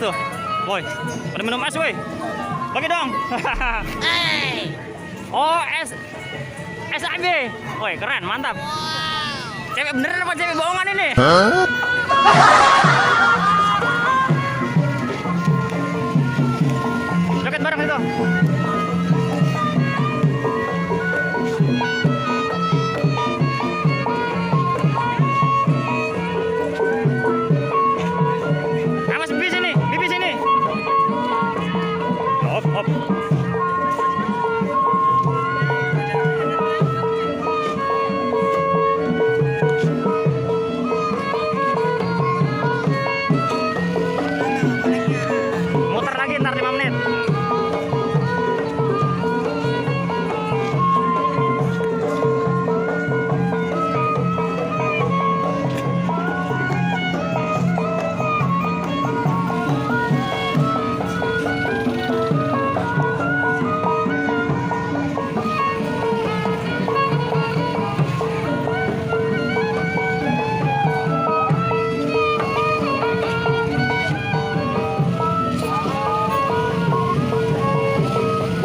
tuh. Woi, pada minum es woi. Bagi dong. Oh, SAB. Woi, keren, mantap. Cewek beneran apa cewek bohongan ini? Joget bareng itu. Awas bibi sini, bibi sini. Hop, hop. Muter lagi ntar 5 menit.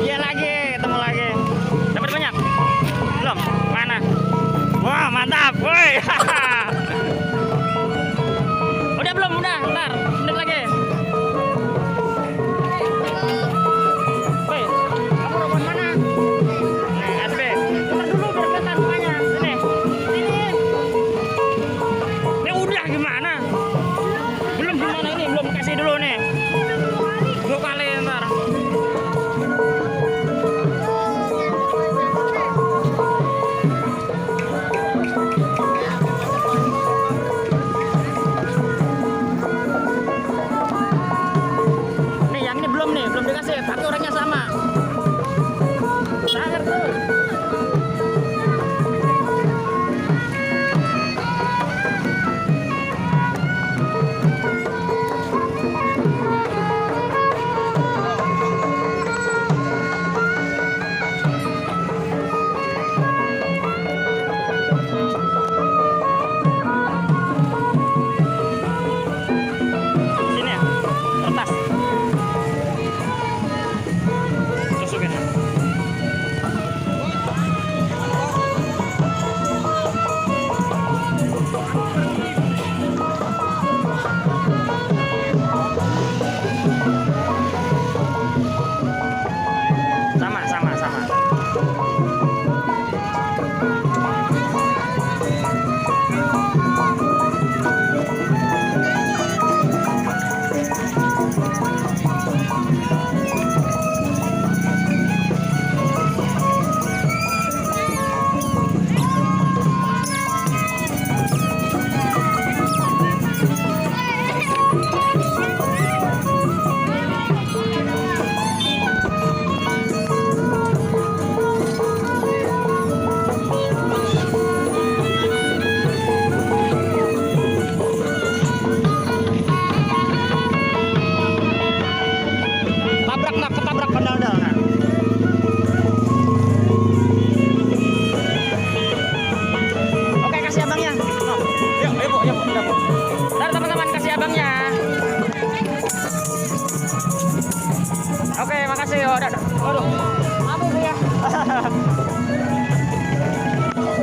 Iya lagi, ketemu lagi. Dapat banyak? Belum? Mana? Wah, mantap. Woi. Udah belum? Udah, ntar. Menit lagi. Woi, kamu robot mana? Nih, SB. Bentar dulu biar kelihatan mukanya. Sini. Sini. Ini udah gimana? Belum gimana ini? Belum kasih dulu nih. 2 kali ntar. Nih yang ini belum dikasih, tapi orangnya sama. Sabar tuh. Sini ya, kertas. Masukin ya. Sama. Tabrak nak, ketabrak pendal-pendal nah. Oke, kasih abangnya. Oh, yuk Bu, udah Bu. Ntar teman-teman kasih abangnya. Oke, makasih. Udah. Aduh.